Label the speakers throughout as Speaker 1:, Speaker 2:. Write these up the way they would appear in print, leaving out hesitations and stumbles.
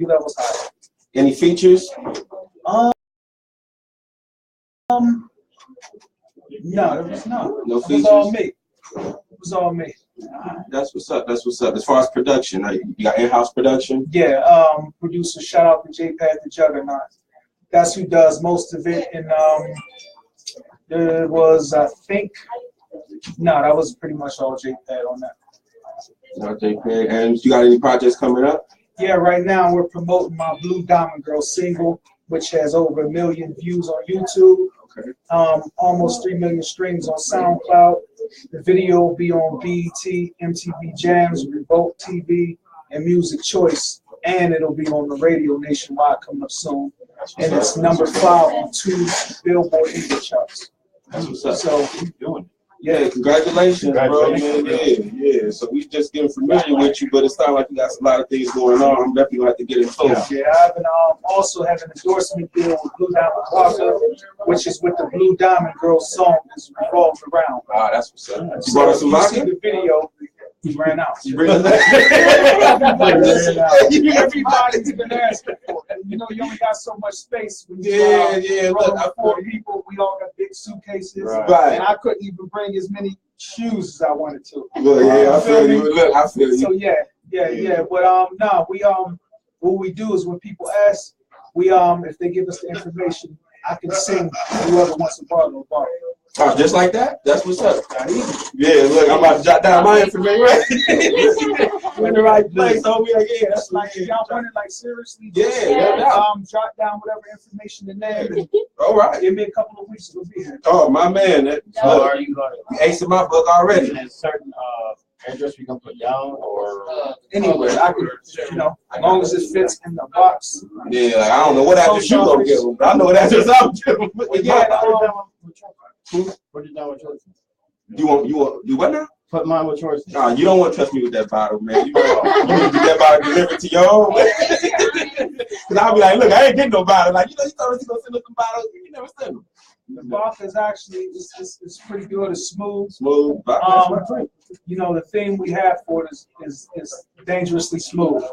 Speaker 1: levels higher.
Speaker 2: Any features?
Speaker 1: No, there was none.
Speaker 2: No
Speaker 1: It
Speaker 2: features?
Speaker 1: was all me. It was all me.
Speaker 2: That's what's up. That's what's up. As far as production, you got in-house production?
Speaker 1: Yeah, producer, shout out to J-Pad the Juggernaut. That's who does most of it. And there was, I think, no, that was pretty much all J-Pad on that.
Speaker 2: No, J-Pad. And you got any projects coming up?
Speaker 1: Yeah, right now we're promoting my Blue Diamond Girl single, which has over 1 million views on YouTube.
Speaker 2: Okay.
Speaker 1: Almost 3 million streams on SoundCloud. The video will be on BET, MTV Jams, Revolt TV, and Music Choice, and it'll be on the radio nationwide coming up soon. And it's number 5 on 2 Billboard English charts.
Speaker 2: That's what's up.
Speaker 1: So
Speaker 2: keep doing it. Yeah, congratulations, bro. Man. Yeah. So we just getting familiar with you, but it sounds like you got a lot of things going on. I'm definitely gonna have to get into it.
Speaker 1: Yeah, I've been also have an endorsement deal with Blue Diamond Walker, which is with the Blue Diamond Girl song that's revolved around.
Speaker 2: Ah, that's what's up. You brought us some vodka?
Speaker 1: You see the video. He ran out. Everybody's been asking for it. You know, you only got so much space. When you,
Speaker 2: Look,
Speaker 1: 4 people, we all got big suitcases.
Speaker 2: Right.
Speaker 1: And I couldn't even bring as many shoes as I wanted to.
Speaker 2: Well, yeah, I feel you. Look, I feel you.
Speaker 1: So yeah. But no, we what we do is when people ask, we if they give us the information, I can sing whoever wants to borrow a bar.
Speaker 2: Oh, just like that? That's what's up. Yeah, look, I'm about to jot down my information. We're in the right place, homie. Yeah, that's
Speaker 1: like if y'all want it, like seriously.
Speaker 2: Yeah.
Speaker 1: Jot down whatever information in there. And
Speaker 2: all right.
Speaker 1: Give me a couple of weeks, we'll be here.
Speaker 2: Oh, my man.
Speaker 3: Are you
Speaker 2: acing my book already?
Speaker 3: Is there a certain address we can put down or
Speaker 1: anywhere? I could, as long as it fits in the box.
Speaker 2: Yeah, like, I don't know what address you gonna give them, but I know what address I'm giving them.
Speaker 3: Put it down with choices.
Speaker 2: You what now?
Speaker 3: Put mine with choices.
Speaker 2: Nah, you don't want to trust me with that bottle, man. You need to get that bottle delivered to your own. Cause I'll be like, look, I ain't getting no bottle. Like, you thought you gonna send us some bottles, you never send them.
Speaker 1: The vodka is actually it's pretty good. It's smooth.
Speaker 2: Smooth.
Speaker 1: The thing we have for it is dangerously smooth.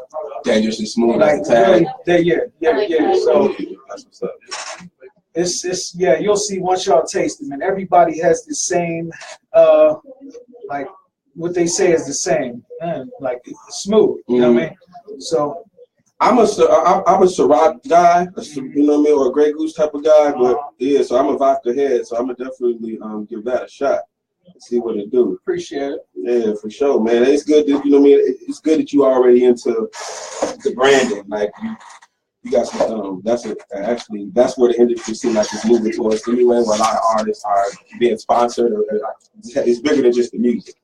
Speaker 2: Dangerously smooth.
Speaker 1: Like really, yeah. So
Speaker 2: that's what's up.
Speaker 1: It's you'll see once y'all taste them, and everybody has the same like what they say is the same, like it's smooth. You know what I mean? So
Speaker 2: I'm a Ciroc guy, you know what I mean, or a Grey Goose type of guy, but yeah, so I'm a vodka head, so I'm gonna definitely give that a shot and see what it do.
Speaker 1: Appreciate it.
Speaker 2: Yeah, for sure, man. It's good that it's good that you already into the branding, like you got some. That's where the industry seems like it's moving towards anyway. Where a lot of artists are being sponsored, or it's bigger than just the music.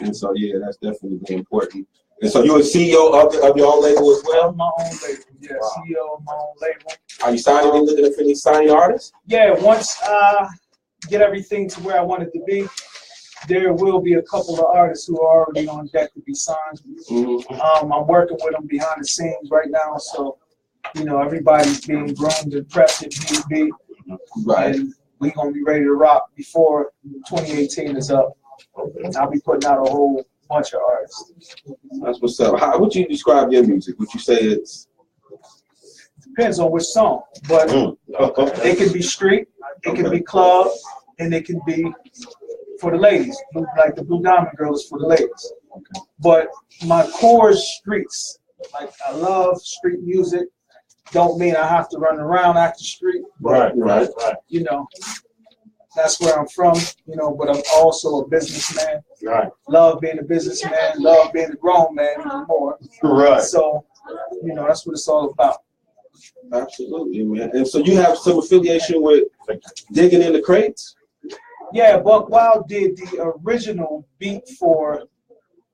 Speaker 2: And so yeah, that's definitely very important. And so you're a CEO of your own label as well?
Speaker 1: My own label, yeah. Wow. CEO of my own label.
Speaker 2: Are you signing? Are you looking for any signing artists?
Speaker 1: Yeah, once I get everything to where I want it to be, there will be a couple of artists who are already on deck to be signed. I'm working with them behind the scenes right now, so everybody's being groomed and prepped if need be.
Speaker 2: Right.
Speaker 1: And we're gonna be ready to rock before 2018 is up. I'll be putting out a whole bunch of artists.
Speaker 2: That's what's up. How would you describe your music? Would you say it's?
Speaker 1: Depends on which song, but it can be street, it can be club, and it can be for the ladies. Like the Blue Diamond Girl is for the ladies. But my core is streets. Like I love street music. Don't mean I have to run around after street. But,
Speaker 2: right.
Speaker 1: That's where I'm from, but I'm also a businessman.
Speaker 2: Right.
Speaker 1: Love being a businessman, love being a grown man even more.
Speaker 2: Right.
Speaker 1: So, that's what it's all about.
Speaker 2: Absolutely, man. And so you have some affiliation with Digging in the Crates?
Speaker 1: Yeah, Buck Wild did the original beat for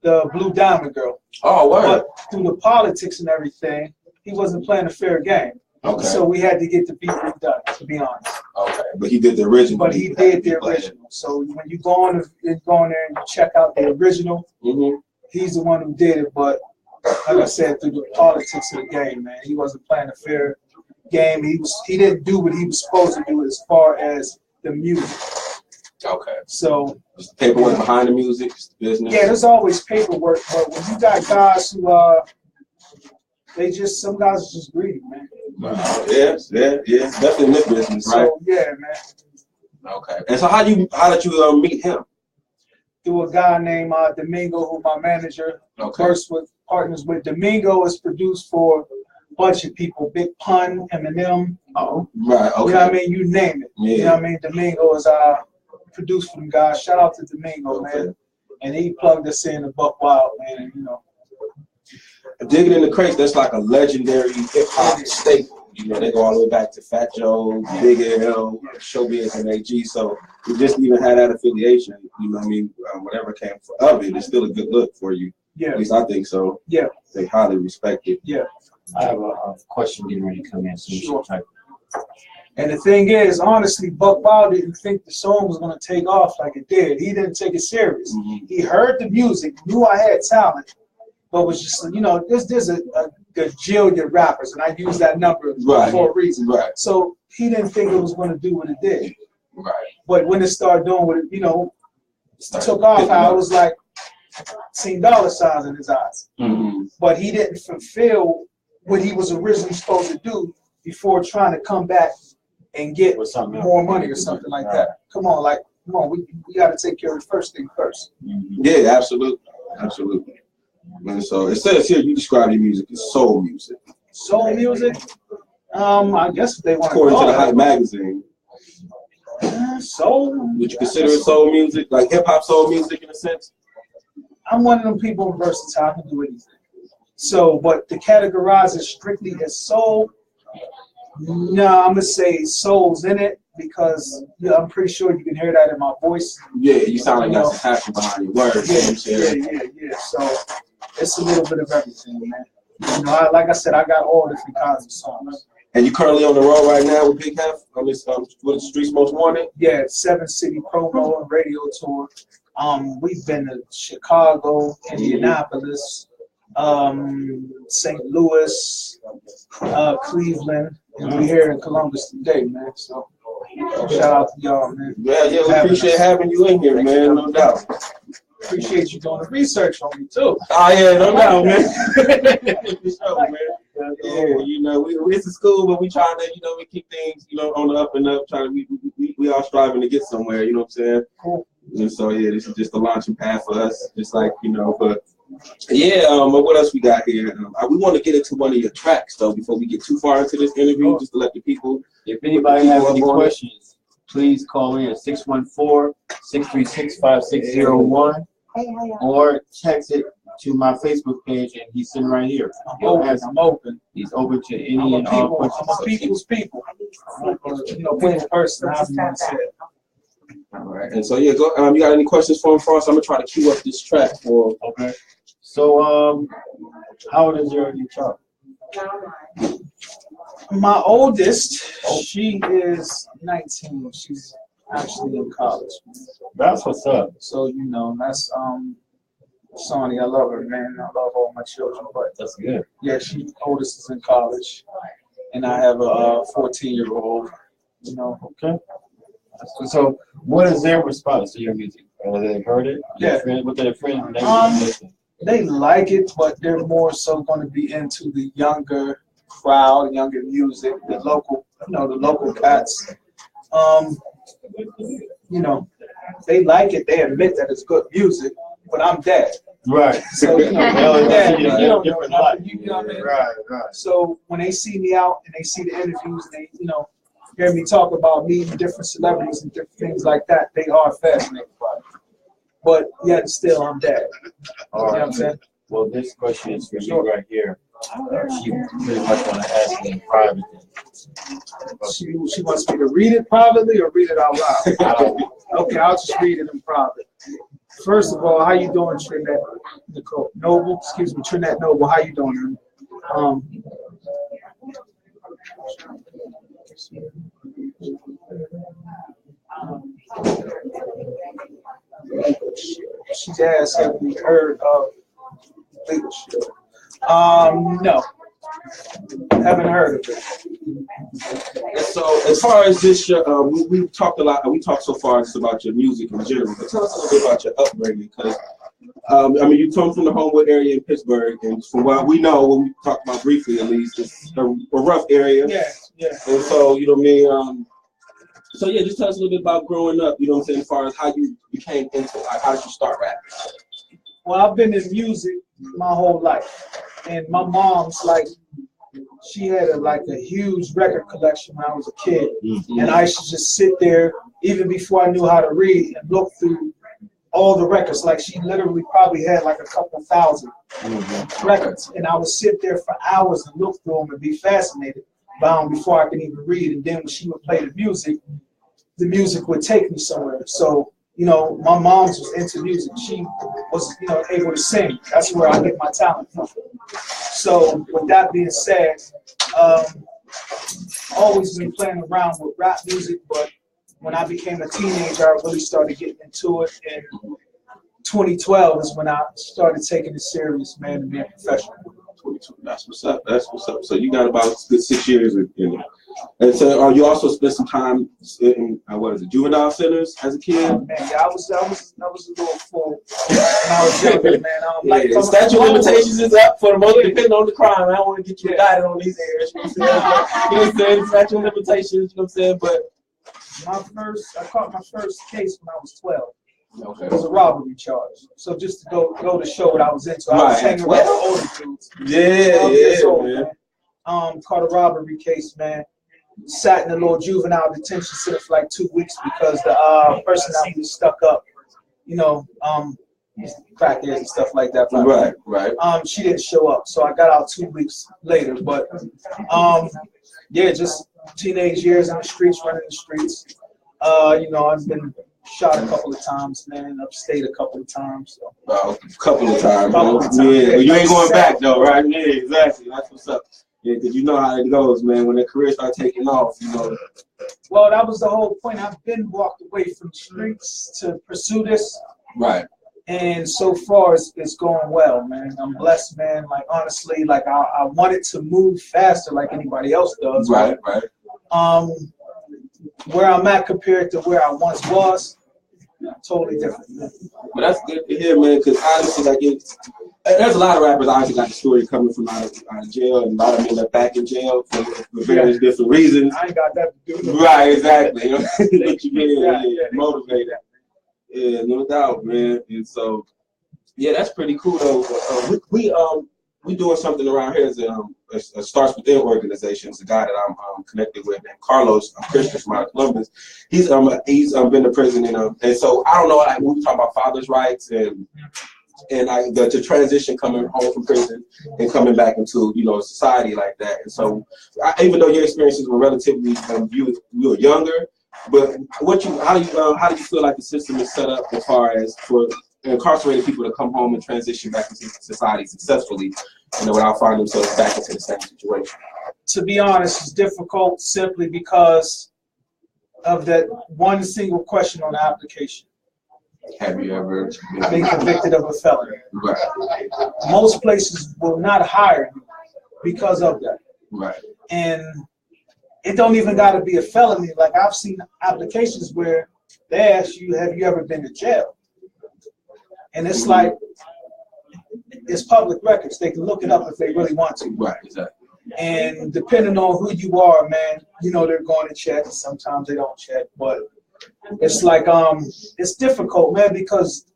Speaker 1: the Blue Diamond Girl.
Speaker 2: Oh, wow.
Speaker 1: But through the politics and everything, he wasn't playing a fair game. Okay. So we had to get the beat redone, to be honest.
Speaker 2: Okay, but he did the original.
Speaker 1: But he did the original. So when you go on there and you check out the original, he's the one who did it. But like I said, through the politics of the game, man, he wasn't playing a fair game. He didn't do what he was supposed to do as far as the music.
Speaker 2: Okay.
Speaker 1: So
Speaker 2: paperwork behind the music, business.
Speaker 1: Yeah, there's always paperwork, but when you got guys who They just, some guys are just greedy, man.
Speaker 2: Yeah. Definitely in this business, right?
Speaker 1: So, yeah, man.
Speaker 2: Okay. And so how did you meet him?
Speaker 1: Through a guy named Domingo, who my manager works with, partners with. Domingo is produced for a bunch of people, Big Pun, Eminem.
Speaker 2: Oh, right, okay.
Speaker 1: You know what I mean? You name it.
Speaker 2: Yeah.
Speaker 1: You know what I mean? Domingo is produced for them guys. Shout out to Domingo, man. And he plugged us in the Buck Wild, man, and, you know.
Speaker 2: Digging in the Crates, that's like a legendary hip hop staple. You know, they go all the way back to Fat Joe, Big L, Showbiz, and AG. So we just even had that affiliation. You know what I mean? Whatever came of it, it's still a good look for you.
Speaker 1: Yeah.
Speaker 2: At least I think so.
Speaker 1: Yeah.
Speaker 2: They highly respect it.
Speaker 1: Yeah.
Speaker 3: I have a question getting ready to come in. So
Speaker 1: sure. And the thing is, honestly, Buck Wild didn't think the song was going to take off like it did. He didn't take it serious.
Speaker 2: Mm-hmm.
Speaker 1: He heard the music, knew I had talent, but was just, you know, there's a gajillion rappers, and I use that number for a reason.
Speaker 2: Right.
Speaker 1: So he didn't think it was going to do what it did.
Speaker 2: Right.
Speaker 1: But when it started doing what it, you know, took off, how it was like, seen dollar signs in his eyes.
Speaker 2: Mm-hmm.
Speaker 1: But he didn't fulfill what he was originally supposed to do before trying to come back and get more money or something like that. Come on, we got to take care of the first thing first.
Speaker 2: Mm-hmm. Yeah, absolutely. And so it says here you describe your music as soul music.
Speaker 1: Soul music? I guess if they want to
Speaker 2: according to the Hype magazine.
Speaker 1: Soul?
Speaker 2: Would you consider it soul music, like hip hop soul music in a sense?
Speaker 1: I'm one of them people who versatile. I can do anything. So, but to categorize it strictly as soul, no, I'm gonna say soul's in it because I'm pretty sure you can hear that in my voice.
Speaker 2: Yeah, you sound like that's a passion behind your words.
Speaker 1: Yeah. So it's a little bit of everything, man. You know, like I said, I got all different kinds of songs.
Speaker 2: And you currently on the road right now with Big Hef on this with Streets Most Wanted?
Speaker 1: Yeah, 7-city promo and radio tour. We've been to Chicago, Indianapolis, St. Louis, Cleveland, and we're here in Columbus today, man. So shout out to y'all, man.
Speaker 2: Yeah, we appreciate having you in here, man, no doubt.
Speaker 1: Appreciate you doing the research on me too.
Speaker 2: Oh yeah, no doubt, man. For sure, man. Yeah, you know, we it's a school, but we trying to, you know, we keep things, you know, on the up and up. We all striving to get somewhere. You know what I'm saying?
Speaker 1: Cool.
Speaker 2: And so yeah, this is just the launching pad for us, just like, you know. But yeah, what else we got here? We want to get into one of your tracks though before we get too far into this interview, just to let the people.
Speaker 3: If anybody has any questions, please call in at 614-636-5601 or text it to my Facebook page, and he's sitting right here.
Speaker 1: I'm open.
Speaker 3: He's open to any and all questions.
Speaker 1: I'm a people's people. You know, people's person.
Speaker 2: All right, and so yeah, go. You got any questions for him first? I'm gonna try to cue up this track for.
Speaker 3: Okay. So, how old is your child?
Speaker 1: My oldest, she is 19. She's actually in college.
Speaker 3: That's what's up.
Speaker 1: So you know, that's Sonny. I love her, man. I love all my children, but
Speaker 3: that's good.
Speaker 1: Yeah, she oldest is in college, and I have a 14-year-old. You know.
Speaker 3: Okay. So, what is their response to your music? Have they heard it?
Speaker 1: Yeah.
Speaker 3: What their friends?
Speaker 1: They like it, but they're more so going to be into the younger crowd, younger music, the local, the local cats. You know, they like it. They admit that it's good music, but I'm dead.
Speaker 3: Right.
Speaker 1: So you know, I'm dead. You know what I mean?
Speaker 3: Right.
Speaker 1: So when they see me out and they see the interviews, and they hear me talk about meeting different celebrities and different things like that, they are fascinated by it. But yet still, I'm dead.
Speaker 3: All right.
Speaker 1: You know what I'm saying?
Speaker 3: Well, this question is for you right here. She pretty much want to ask me in private.
Speaker 1: She wants me to read it privately or read it out loud? Okay, I'll just read it in private. First of all, how you doing, Trinette Noble? Excuse me, Trinette Noble. How you doing? She's asked, have we heard of leadership? No. Haven't heard of it.
Speaker 2: And so, as far as this, we talked a lot. We talked so far just about your music in general. But tell us a little bit about your upbringing, because I mean, you come from the Homewood area in Pittsburgh, and from what we know, what we talked about briefly at least, it's a rough area.
Speaker 1: Yeah, yeah.
Speaker 2: And so, you know what I mean? So yeah, just tell us a little bit about growing up, you know what I'm saying, as far as how you became into it. Like, how did you start rapping?
Speaker 1: Well, I've been in music my whole life. And my mom's like, she had a huge record collection when I was a kid. Mm-hmm. And I used to just sit there, even before I knew how to read, and look through all the records. Like, she literally probably had like a couple thousand records. And I would sit there for hours and look through them and be fascinated by them before I could even read. And then when she would play the music would take me somewhere. So, you know, my mom's was into music. She was, you know, able to sing. That's where I get my talent from. So with that being said, always been playing around with rap music, but when I became a teenager, I really started getting into it. And 2012 is when I started taking it serious, man, and being professional.
Speaker 2: That's what's up. That's what's up. So you got about a good 6 years in it. And so you also spent some time in juvenile centers as a kid?
Speaker 1: Man, yeah, I was a little fool when I was younger, man.
Speaker 2: Statute of limitations is up for the most, depending on the crime. I don't want to get you indicted on these areas. You know what I'm saying? Statute of limitations, you know what I'm saying? But
Speaker 1: I caught my first case when I was 12.
Speaker 2: Okay.
Speaker 1: It was a robbery charge. So just to go to show what I was into, I was hanging around older dudes.
Speaker 2: Yeah,
Speaker 1: man. Caught a robbery case, man. Sat in a little juvenile detention center for like 2 weeks because the person that was stuck up, you know, crackheads and stuff like that.
Speaker 2: Right.
Speaker 1: She didn't show up, so I got out 2 weeks later. But yeah, just teenage years in the streets, running the streets. You know, I've been shot a couple of times, man. Upstate a couple of times. So.
Speaker 2: A couple of times. Yeah, you ain't going back though, right? Yeah, exactly. That's what's up. Yeah, because you know how it goes, man. When the career starts taking off, you know.
Speaker 1: Well, that was the whole point. I've been walked away from the streets to pursue this.
Speaker 2: Right.
Speaker 1: And so far, it's going well, man. I'm blessed, man. Like, honestly, like, I wanted to move faster like anybody else does.
Speaker 2: Right.
Speaker 1: Where I'm at compared to where I once was, totally different.
Speaker 2: But that's good to hear, man, because honestly, like, there's a lot of rappers obviously got the story coming from out of jail, and a lot of them end up back in jail for various different reasons.
Speaker 1: I ain't got that to do with it.
Speaker 2: Right, exactly. Let you get motivated. Yeah, no doubt, man. And so, yeah, that's pretty cool, though. We doing something around here as a Starts Within organization. It's a guy that I'm connected with named Carlos Christian from out of Columbus. He's been the president of, and so I don't know, like, we talk about fathers' rights and the transition coming home from prison and coming back into, you know, society like that. And so, even though your experiences were relatively you were younger, but how do you feel like the system is set up as far as for incarcerated people to come home and transition back into society successfully, you know, without finding themselves back into the same situation?
Speaker 1: To be honest, it's difficult simply because of that one single question on the application.
Speaker 2: Have you ever
Speaker 1: been convicted of a felony?
Speaker 2: Right.
Speaker 1: Most places will not hire you because of that.
Speaker 2: Right.
Speaker 1: And it don't even got to be a felony. Like, I've seen applications where they ask you, have you ever been to jail? And it's like, it's public records. They can look it up if they really want to.
Speaker 2: Right, exactly.
Speaker 1: And depending on who you are, man, you know, they're going to check. Sometimes they don't check, but it's like, it's difficult, man, because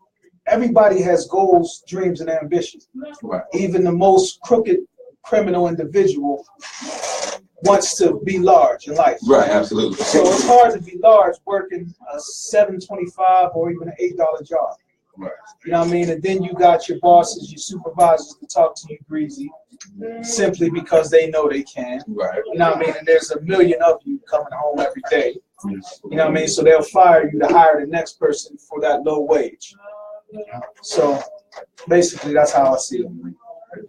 Speaker 1: everybody has goals, dreams, and ambitions.
Speaker 2: Right.
Speaker 1: Even the most crooked criminal individual wants to be large in life.
Speaker 2: Right, absolutely.
Speaker 1: So it's hard to be large working a $7.25 or even an $8 job.
Speaker 2: Right.
Speaker 1: You know what I mean? And then you got your bosses, your supervisors to talk to you greasy, simply because they know they can.
Speaker 2: Right.
Speaker 1: You know what I mean? And there's a million of you coming home every day. You know what I mean? So they'll fire you to hire the next person for that low wage. So basically, that's how I see it.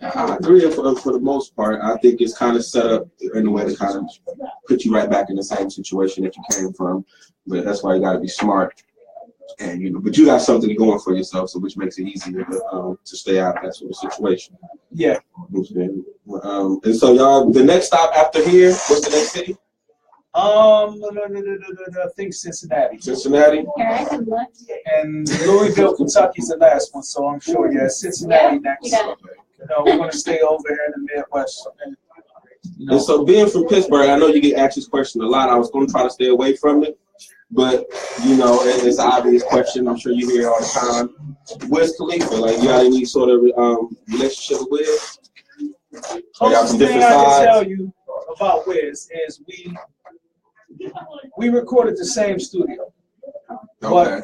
Speaker 2: I agree for the most part. I think it's kind of set up in a way to kind of put you right back in the same situation that you came from. But that's why you got to be smart. And you know, but you got something going for yourself, so which makes it easier to stay out of that sort of situation.
Speaker 1: Yeah.
Speaker 2: And so y'all, the next stop after here, what's the next city?
Speaker 1: I think Cincinnati.
Speaker 2: Cincinnati.
Speaker 1: And Louisville, Kentucky's the last one, so I'm sure, yeah, Cincinnati next. We're going to stay over here in the Midwest.
Speaker 2: And so being from Pittsburgh, I know you get asked this question a lot. I was going to try to stay away from it, but, it's an obvious question. I'm sure you hear it all the time. Wiz Khalifa, like, you got any sort of relationship with Wiz?
Speaker 1: Closest thing I can tell you about Wiz is we recorded the same studio, but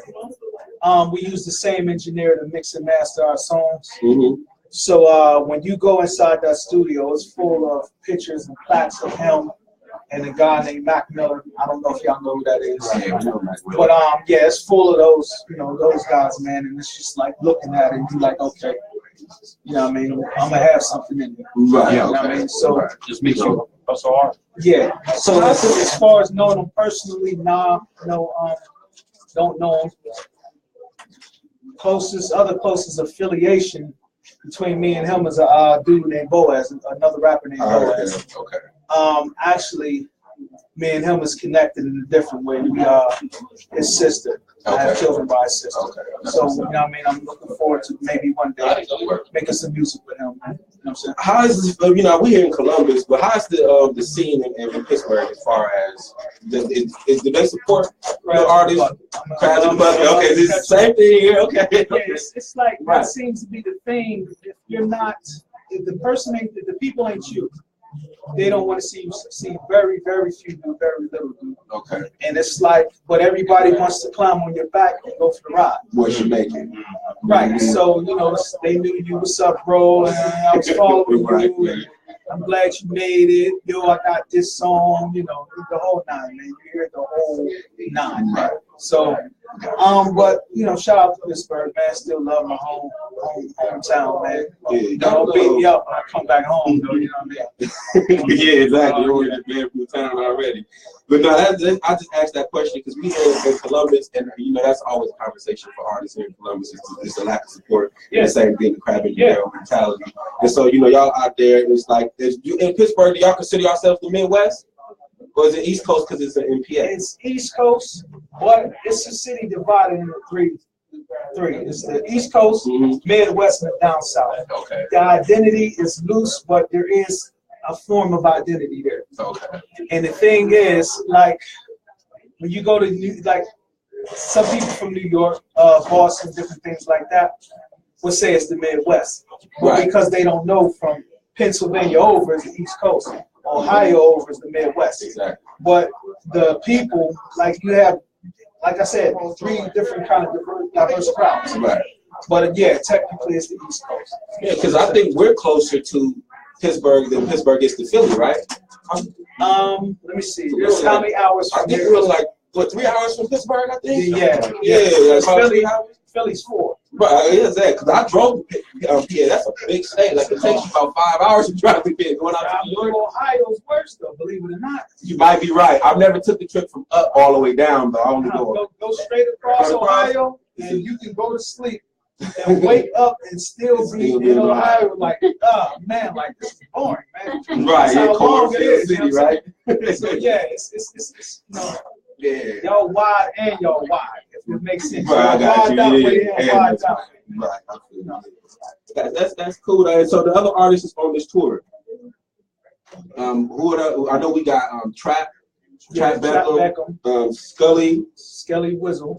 Speaker 1: we use the same engineer to mix and master our songs. So when you go inside that studio, it's full of pictures and plaques of him and a guy named Mac Miller. I don't know if y'all know who that is. But yeah, it's full of those, those guys, man. And it's just like looking at it, and you're like, okay, you know what I mean? I'm gonna have something in there.
Speaker 2: Right.
Speaker 1: You know what I mean? So
Speaker 4: just make sure. That's all.
Speaker 1: Yeah. So as far as knowing him personally, no, don't know him. Other closest affiliation between me and him is a dude named Boaz, another rapper named Boaz.
Speaker 2: Okay.
Speaker 1: Actually, me and him is connected in a different way. We are his sister. I have children by his sister. So, you know what I mean? I'm looking forward to maybe one day making some music with him. You know what I'm saying?
Speaker 2: How is this, we here in Columbus, but how's the scene in Pittsburgh as far as, do they support the artists? Okay, this is the same thing here, okay.
Speaker 1: Yeah, it's like, that seems to be the thing. If you're not, if the people ain't you, they don't want to see you succeed. Very, very few do, very little do.
Speaker 2: Okay.
Speaker 1: And it's like, but everybody wants to climb on your back and go for the ride.
Speaker 2: What you making?
Speaker 1: Right. So, they knew you, what's up, bro? And I was following you. And I'm glad you made it. Yo, I got this song, the whole nine, man. You hear the whole nine. Right. So, but shout out to Pittsburgh, man. Still love my hometown, man. Don't beat me up when I come back home, though. You know what I mean?
Speaker 2: Yeah, exactly. You're already banned from the town already. But no, I just asked that question because we here in Columbus, and that's always a conversation for artists here in Columbus. It's the lack of support. Yeah. The same thing, the crab in your barrel mentality. And so y'all out there, it's like, in Pittsburgh, do y'all consider yourselves the Midwest? Or is it East Coast because it's an NPA?
Speaker 1: It's East Coast, but it's a city divided into three. It's the East Coast, Midwest, and the down south.
Speaker 2: Okay.
Speaker 1: The identity is loose, but there is a form of identity there.
Speaker 2: Okay.
Speaker 1: And the thing is, like, when you go to some people from New York, Boston, different things like that, will say it's the Midwest, but because they don't know from Pennsylvania over is the East Coast. Ohio over is the Midwest. Exactly. But the people, you have, like I said, three different kind of diverse crowds.
Speaker 2: Right.
Speaker 1: But yeah, technically it's the East Coast.
Speaker 2: Yeah, because I think we're closer to Pittsburgh than Pittsburgh is to Philly, right?
Speaker 1: Let me see. There's how many hours from
Speaker 2: here? I think it was 3 hours from Pittsburgh, I think?
Speaker 1: Yeah. Philly's 4.
Speaker 2: Right, exactly. Because I drove to PA. That's a big state. Like, it takes you about 5 hours to drive to PA. Going out to New York.
Speaker 1: Ohio's worse, though, believe it or not.
Speaker 2: You might be right. I've never took the trip from up all the way down, though. I only
Speaker 1: go straight across Ohio, and you can go to sleep and wake up and still be in Ohio. Like, man, like, this is boring, man.
Speaker 2: Right,
Speaker 1: yeah,
Speaker 2: Cornfield City, right?
Speaker 1: So, yeah, it's y'all wide and y'all wide, if it makes sense.
Speaker 2: Right, I got you.
Speaker 1: Wide out.
Speaker 2: Right, I feel that's cool. So the other artists on this tour, who are I know we got Trap Beckham, Skelly Wizzle,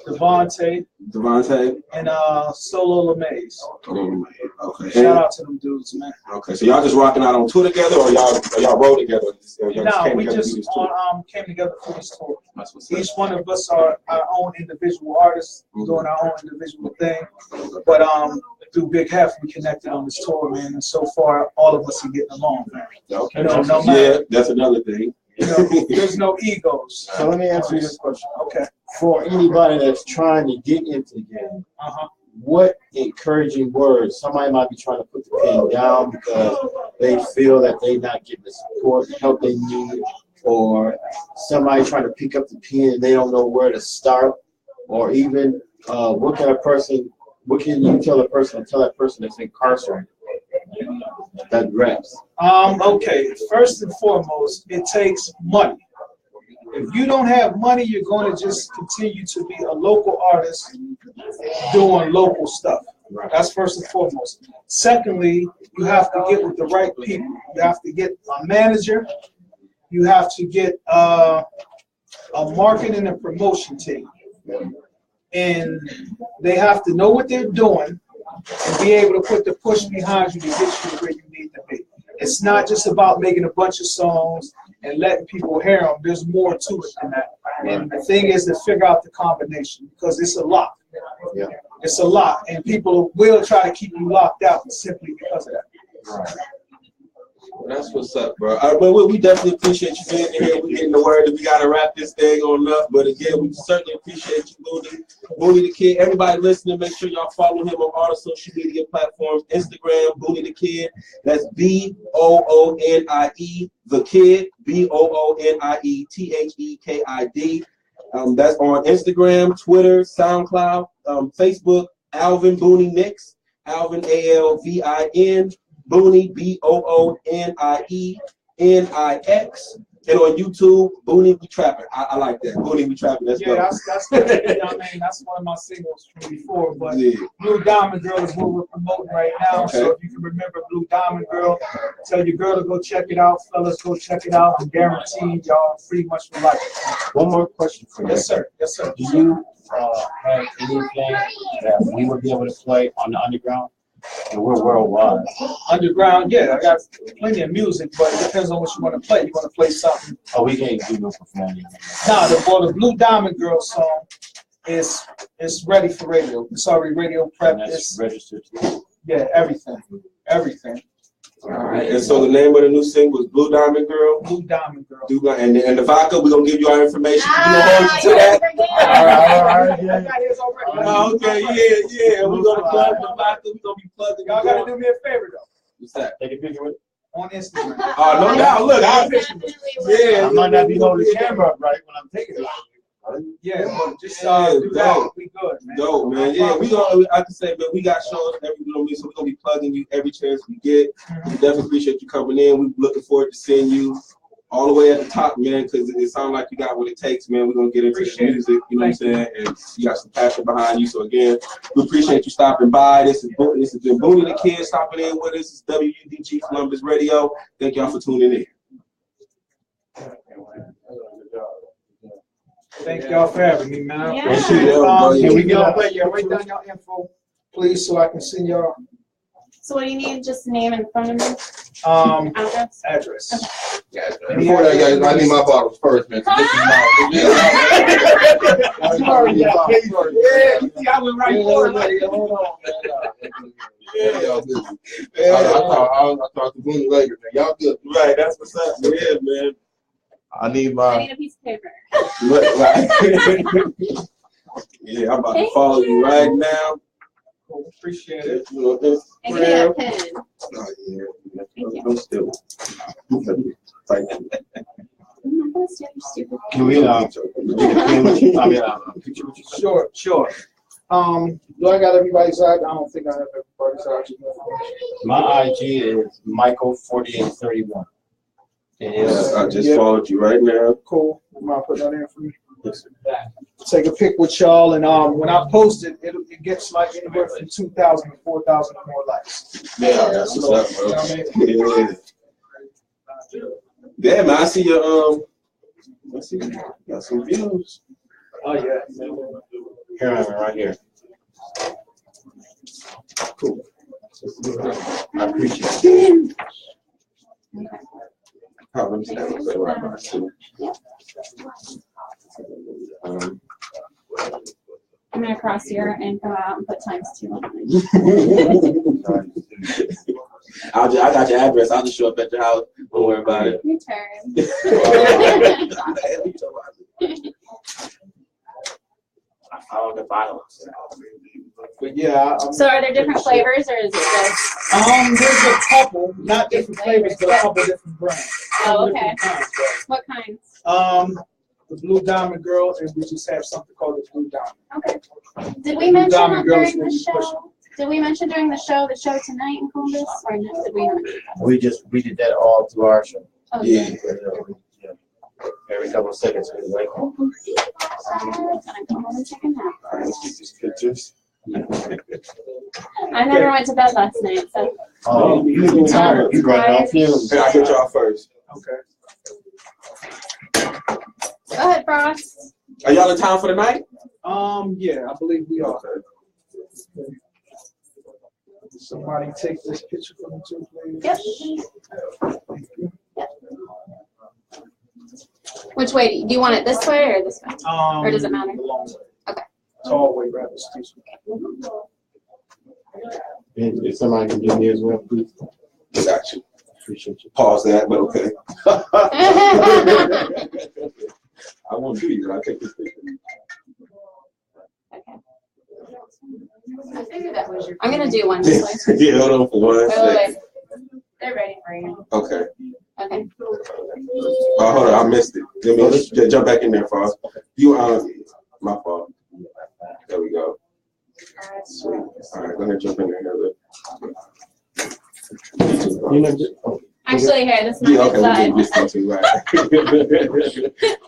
Speaker 2: Devontae, and Solo LeMaze. Okay. Shout out to them dudes, man. Okay, so y'all just rocking out on tour together, or y'all roll together?
Speaker 1: No, we just came together for this tour. Each one of us are our own individual artists, doing our own individual thing. But through Big Hef, we connected on this tour, man. And so far, all of us are getting along, man.
Speaker 2: Okay. No matter, that's another thing.
Speaker 1: There's no egos.
Speaker 3: So let me answer you this question.
Speaker 1: Okay.
Speaker 3: For anybody that's trying to get into the game, what encouraging words? Somebody might be trying to put the pen down because they feel that they're not getting the support, the help they need, or somebody trying to pick up the pen and they don't know where to start, or even what can you tell that person that's incarcerated that grabs?
Speaker 1: Okay, first and foremost, it takes money. If you don't have money, you're going to just continue to be a local artist doing local stuff. That's first and foremost. Secondly, you have to get with the right people. You have to get a manager. You have to get a marketing and promotion team. And they have to know what they're doing and be able to put the push behind you to get you where you need to be. It's not just about making a bunch of songs and letting people hear them. There's more to it than that. And the thing is to figure out the combination, because it's a lot.
Speaker 3: Yeah.
Speaker 1: It's a lot, and people will try to keep you locked out simply because of that.
Speaker 3: Right.
Speaker 2: Well, that's what's up, bro. We definitely appreciate you being here. We're getting the word that we got to wrap this thing on up. But again, we certainly appreciate you, Boonie the Kid. Everybody listening, make sure y'all follow him on all the social media platforms. Instagram, Boonie the Kid. That's BOONIE, the Kid. BOONIETHEKID. That's on Instagram, Twitter, SoundCloud, Facebook, Alvin Boonie Mix, Alvin ALVIN. Boonie, BOONIENIX, and on YouTube, Boonie We Trapping. I like that. Boonie We Trapping. That's
Speaker 1: good. That's good. You know what I mean? That's one of my singles from before. But Blue Diamond Girl is what we're promoting right now. Okay. So if you can remember Blue Diamond Girl, tell your girl to go check it out. Fellas, go check it out. I'm guaranteed y'all pretty much will like it.
Speaker 3: One more question for you.
Speaker 1: Yes, sir. Yes, sir.
Speaker 3: Do you have anything that we would be able to play on the underground? And we're worldwide.
Speaker 1: Underground, yeah, I got plenty of music, but it depends on what you want to play. You want to play something?
Speaker 3: Oh, we can't do no performing.
Speaker 1: Nah, the Blue Diamond Girl song is ready for radio. It's already radio prep. It's
Speaker 3: registered too.
Speaker 1: Yeah, everything.
Speaker 2: All right, and so the name of the new single is Blue Diamond Girl.
Speaker 1: Blue Diamond Girl.
Speaker 2: And the vodka, we're gonna give you our information. We're gonna hold you to that. All right. Okay, yeah. We're gonna plug the vodka. We're gonna be plugging.
Speaker 1: Y'all gotta do me a favor though.
Speaker 2: What's that?
Speaker 3: Take a picture with it
Speaker 1: on Instagram.
Speaker 2: Oh no, now look,
Speaker 3: I might not be holding the camera up right when I'm taking it.
Speaker 1: Yeah, but just do that. We good, man.
Speaker 2: Dope, man. Yeah, we gonna. I can say, man, we got shows every, so we're gonna be plugging you every chance we get. We definitely appreciate you coming in. We're looking forward to seeing you all the way at the top, man, because it sounds like you got what it takes, man. We're gonna get into the music, you know what I'm saying, and you got some passion behind you. So again, we appreciate you stopping by. This has been Boonie the Kid stopping in with us. It's WUDG Columbus Radio. Thank y'all for tuning in.
Speaker 1: Thank y'all for having me, man.
Speaker 4: Yeah.
Speaker 1: Can we get write down your info, please, so I can send y'all.
Speaker 4: So what do you need? Just name and phone number?
Speaker 1: Address.
Speaker 5: Yeah, before that, guys, I need my bottles first, man. This is my,
Speaker 1: I went right for it.
Speaker 5: Hold on, man. I'll talk to Boonie later, man. Y'all good.
Speaker 2: Right, that's what's up. Yeah, man.
Speaker 5: I need
Speaker 4: a piece of paper.
Speaker 2: Yeah, I'm about to follow you right now.
Speaker 1: Appreciate it.
Speaker 4: And give me a pen.
Speaker 2: Oh, yeah.
Speaker 4: Thank you.
Speaker 2: I'm still.
Speaker 4: I'm not gonna steal your stupid
Speaker 3: Can we picture with you?
Speaker 1: Sure. Do I got everybody's side? I don't think I have everybody's side.
Speaker 3: My IG is Michael4831.
Speaker 2: I just followed you right now.
Speaker 1: Cool. I'm gonna put that in for you. Take a pic with y'all, and when I post it, it gets like anywhere from 2,000 to 4,000 or more likes.
Speaker 2: Yeah, that's what's up, bro. You know what I mean? Yeah, man. I see your I see you got some views.
Speaker 1: Oh yeah.
Speaker 3: Here I am, right here.
Speaker 2: Cool.
Speaker 3: I appreciate it.
Speaker 2: Let me stand right by too.
Speaker 4: I'm gonna cross here and go out and put ×2 on
Speaker 2: I got your address. I'll just show up at your house. Don't worry about it.
Speaker 4: Your turn.
Speaker 3: I followed the bottles.
Speaker 1: But yeah.
Speaker 4: So are there different flavors, or is it just?
Speaker 1: There's a couple, not different flavors, but a couple different brands.
Speaker 4: Oh, okay. What kinds?
Speaker 1: The Blue Diamond Girl, and we just have something called the Blue Diamond.
Speaker 4: Okay. Did we mention during the show? Did we mention during the show tonight in Columbus, or did we not?
Speaker 3: We did that all through our show.
Speaker 4: Oh,
Speaker 2: Yeah.
Speaker 3: Yeah. every couple of seconds. Like,
Speaker 4: I'm gonna go home and take a nap.
Speaker 2: All right, let's get these pictures.
Speaker 4: I never went to bed last night, so.
Speaker 3: oh, you tired. You running off fumes.
Speaker 2: Hey, I'll get y'all first.
Speaker 1: Okay.
Speaker 4: Go ahead, Frost.
Speaker 2: Are y'all in town for the night?
Speaker 1: Yeah, I believe we are.
Speaker 2: Okay.
Speaker 1: Somebody take this picture from the two, please.
Speaker 4: Yep. Which way? Do you want it this way or this way? Or does it matter?
Speaker 1: The long way.
Speaker 4: Okay.
Speaker 1: Tall way, rather, excuse me.
Speaker 3: If somebody can give me as well, please.
Speaker 2: Got you.
Speaker 3: Appreciate you.
Speaker 2: Pause that, but okay. I won't do you. I'll take this picture.
Speaker 4: Okay. I figured that was your. I'm gonna do one this way.
Speaker 2: Yeah, hold on for 1 second.
Speaker 4: They're ready for you.
Speaker 2: Okay.
Speaker 4: Okay.
Speaker 2: Oh, hold on, I missed it. Let me just jump back in there, Frost. You, my fault. There we go. Sweet. All right, go ahead, jump in there, Heather.
Speaker 3: You know,
Speaker 4: Actually, here, this is my
Speaker 2: Yeah, okay,
Speaker 4: side.
Speaker 2: we get this too, right?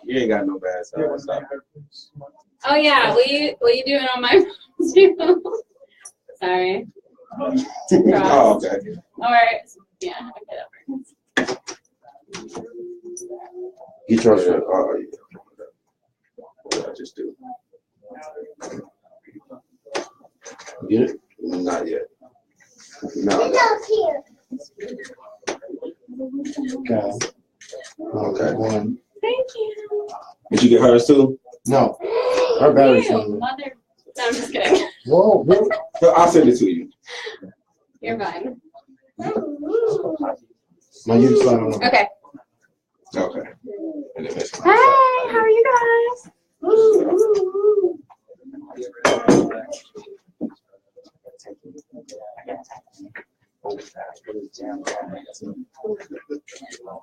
Speaker 2: You ain't got no bad side. Stop.
Speaker 4: Oh yeah, will you do it on my phone too? Sorry.
Speaker 2: Oh, okay.
Speaker 4: Or yeah, okay, that works.
Speaker 3: you trust her.
Speaker 2: Oh, yeah. What did I just do?
Speaker 3: Get it?
Speaker 2: Not yet. No.
Speaker 3: Okay.
Speaker 2: Okay.
Speaker 3: One.
Speaker 4: Thank you.
Speaker 2: Did you get hers too?
Speaker 3: No. Her battery's
Speaker 4: Ew,
Speaker 3: on.
Speaker 4: mother. No, I'm just kidding.
Speaker 3: Whoa, really?
Speaker 2: I'll send it to you.
Speaker 4: You're fine.
Speaker 3: No, you just let her know.
Speaker 4: Okay.
Speaker 2: Okay. And then this one.
Speaker 4: Hey, how are you guys?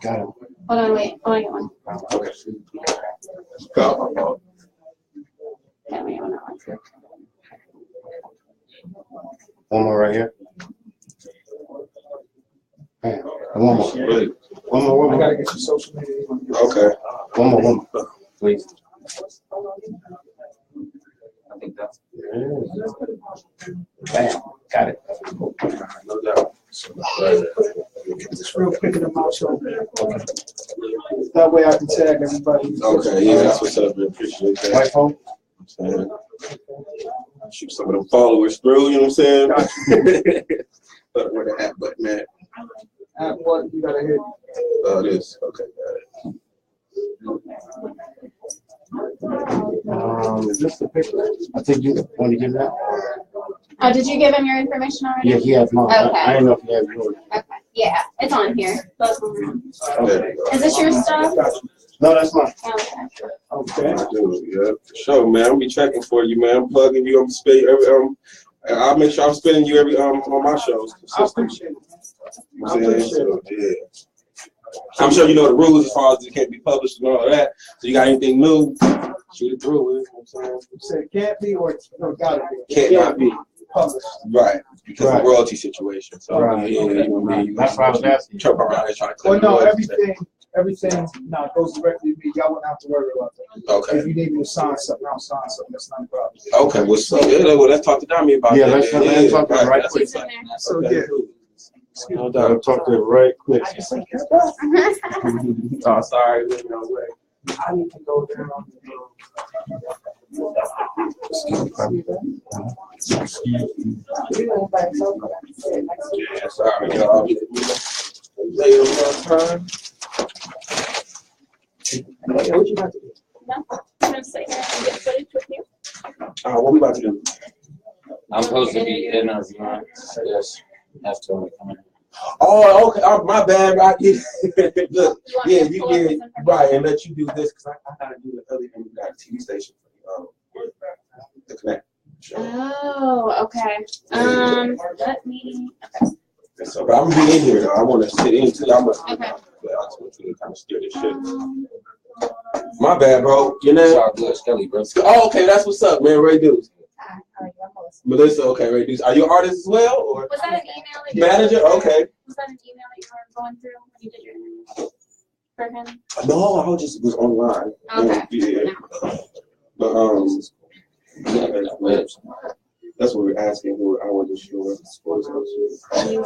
Speaker 3: Got him.
Speaker 4: Hold on, wait. Oh, I get one.
Speaker 2: Okay. Go.
Speaker 4: Okay, wait, one.
Speaker 3: One more right here. Hey, one more.
Speaker 2: Really?
Speaker 3: One more, one
Speaker 1: I gotta
Speaker 3: more.
Speaker 1: get your social media.
Speaker 2: Okay.
Speaker 3: One more, please.
Speaker 2: I think that's
Speaker 3: Bam. Got it.
Speaker 2: no doubt.
Speaker 1: Just real quick in the mouth show. That way I can tag everybody.
Speaker 2: Okay, yeah, that's what's up. We appreciate that.
Speaker 3: White phone?
Speaker 2: Shoot some of them followers through, you know what I'm saying? But where the at button at?
Speaker 1: At what you gotta hit?
Speaker 2: This. Okay, got it.
Speaker 3: Is this the picture? I think you want to give that?
Speaker 4: Oh, did you give him your information already?
Speaker 3: Yeah, he has mine.
Speaker 4: Okay.
Speaker 3: I didn't know if he has yours.
Speaker 4: Okay. Yeah, it's on here. Both of them.
Speaker 2: There you go.
Speaker 4: Is this your stuff?
Speaker 3: No, that's mine.
Speaker 4: Okay.
Speaker 1: Okay.
Speaker 2: Yeah, for sure, man. I'll be checking for you, man. I'm plugging you. I'm spending every I'll make sure I'm spending you every on my shows.
Speaker 1: I appreciate it.
Speaker 2: You know what I'm saying? So, yeah. I'm sure you know the rules as far as it can't be published and all of that. So you got anything new, shoot it through. You know what I'm saying?
Speaker 1: You said it can't be or gotta be.
Speaker 2: Can't not be.
Speaker 1: Published.
Speaker 2: Right. Because of
Speaker 3: Right.
Speaker 2: the royalty situation. So
Speaker 3: Right.
Speaker 2: yeah, you know what I mean?
Speaker 3: That's why I was asking.
Speaker 2: Trump around here trying to
Speaker 1: Well,
Speaker 2: claim
Speaker 1: no,
Speaker 2: royalties.
Speaker 1: everything now goes directly to me. Y'all wouldn't have to worry about that.
Speaker 2: Okay.
Speaker 1: If you need me to sign something, I'll sign something. That's not a problem.
Speaker 2: Okay, well, so yeah, well, let's talk to Dami about
Speaker 3: Yeah,
Speaker 2: that.
Speaker 3: let's talk to her right
Speaker 2: that's
Speaker 3: quick.
Speaker 2: what's up.
Speaker 1: So
Speaker 2: Okay.
Speaker 1: yeah.
Speaker 3: No doubt. I'll talk to her right quick.
Speaker 2: Oh, sorry. No way.
Speaker 1: I need to go there on
Speaker 2: Yeah, sorry, y'all. Late on time.
Speaker 1: what you about to do?
Speaker 4: No, I'm gonna sit here and get footage with you.
Speaker 2: What we about to do?
Speaker 6: I'm supposed to be interviewing. Yes, after we come in.
Speaker 2: Oh, okay. Oh, my bad. Right. Yeah. Look,
Speaker 4: You want me
Speaker 2: yeah,
Speaker 4: to
Speaker 2: you
Speaker 4: pull up this
Speaker 2: yeah,
Speaker 4: information?
Speaker 2: right, and let you do this because I gotta do the other thing. We got a TV station for the Connect.
Speaker 4: Oh, okay. Let me. Okay.
Speaker 2: So, but I'm gonna be in here though. I want to sit in too. I'm gonna.
Speaker 4: Okay.
Speaker 2: I just want you to kind of steer this shit. My bad, bro. Your name?
Speaker 6: It's all good, Skelly, bro.
Speaker 2: Oh, okay. That's what's up, man. Ray Deuce. Melissa. Okay, Ray Deuce. Are you an artist as well, or
Speaker 4: Was that an email that you
Speaker 2: manager? Okay.
Speaker 4: Was that an email that you were going through when you did your interview? for him?
Speaker 2: No, I was online.
Speaker 4: Okay.
Speaker 2: Yeah. But that's what we're asking. I wasn't sure. Yeah.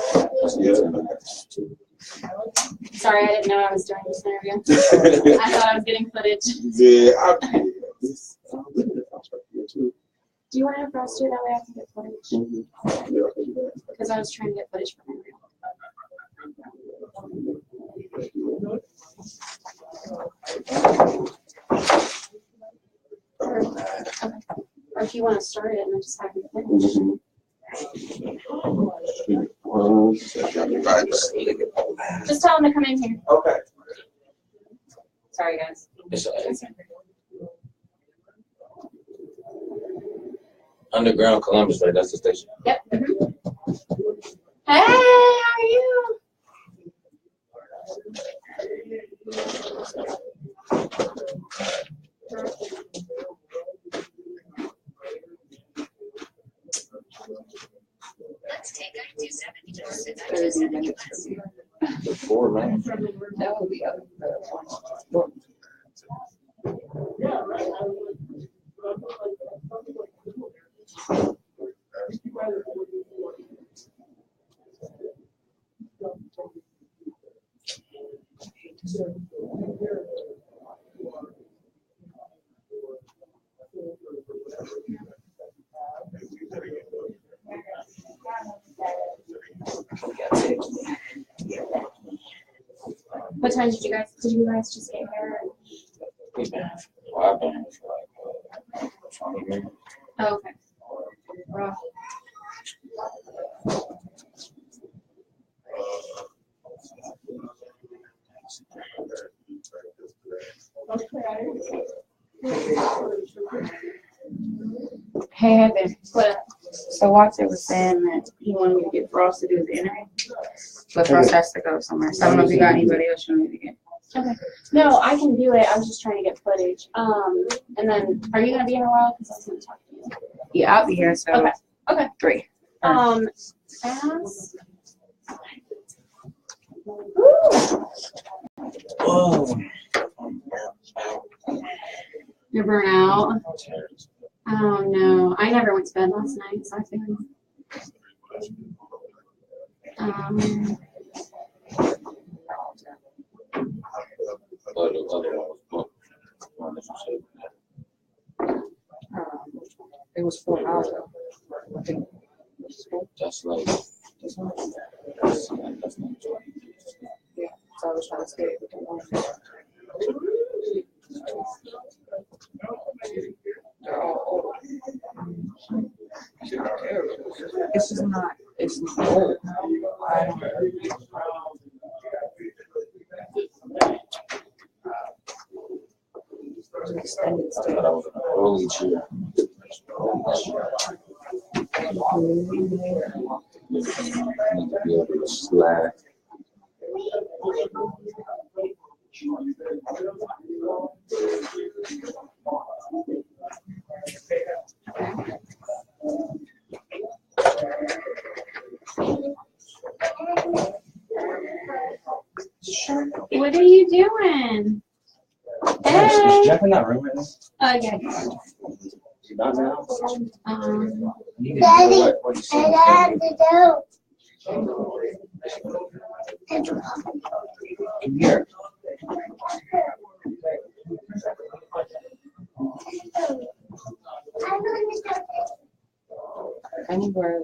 Speaker 4: Sorry, I didn't know I was doing this interview. I thought I was getting footage.
Speaker 2: Yeah.
Speaker 4: Do you want to for us to? That way I can get footage. Because I was trying to get footage from him. Or if you want to start it and then just have it finish. Just tell him to come in here.
Speaker 2: Okay.
Speaker 4: Sorry, guys.
Speaker 6: Underground Columbus, right? That's the station.
Speaker 4: Yep. Hey, how are you?
Speaker 7: Let's take her to 70.
Speaker 6: Four, man.
Speaker 7: That would be up.
Speaker 4: What time did you guys just get here?
Speaker 6: We've been, well, I've been here for like 20 minutes.
Speaker 4: Oh, okay. Rough.
Speaker 8: Hey, Heather.
Speaker 4: What?
Speaker 8: So Walter was saying that he wanted me to get Frost to do the interview, but Frost has to go somewhere. So I don't know if you got anybody else you want me to get.
Speaker 4: Okay. No, I can do it. I was just trying to get footage. And then, are you gonna be here a while? Because I was gonna talk to you.
Speaker 8: Yeah, I'll be here. So
Speaker 4: Okay. Okay.
Speaker 8: 3.
Speaker 4: Fast.
Speaker 6: Oh.
Speaker 4: You're burnt out. Oh no, I never went to bed last night, so I feel you.
Speaker 6: The other one was booked.
Speaker 8: It was 4 hours ago.
Speaker 6: That's like, that's not
Speaker 8: Yeah, so I was trying to stay with them. They're all old. It's just not, it's not old. I don't extended
Speaker 6: I thought I was an early cheer. Need to be able to slide.
Speaker 4: What are you doing?
Speaker 6: Is Jeff in that room right now?
Speaker 4: Yeah.
Speaker 6: Not now.
Speaker 7: Daddy,
Speaker 6: What you
Speaker 7: I have to go.
Speaker 6: Come here.
Speaker 8: anywhere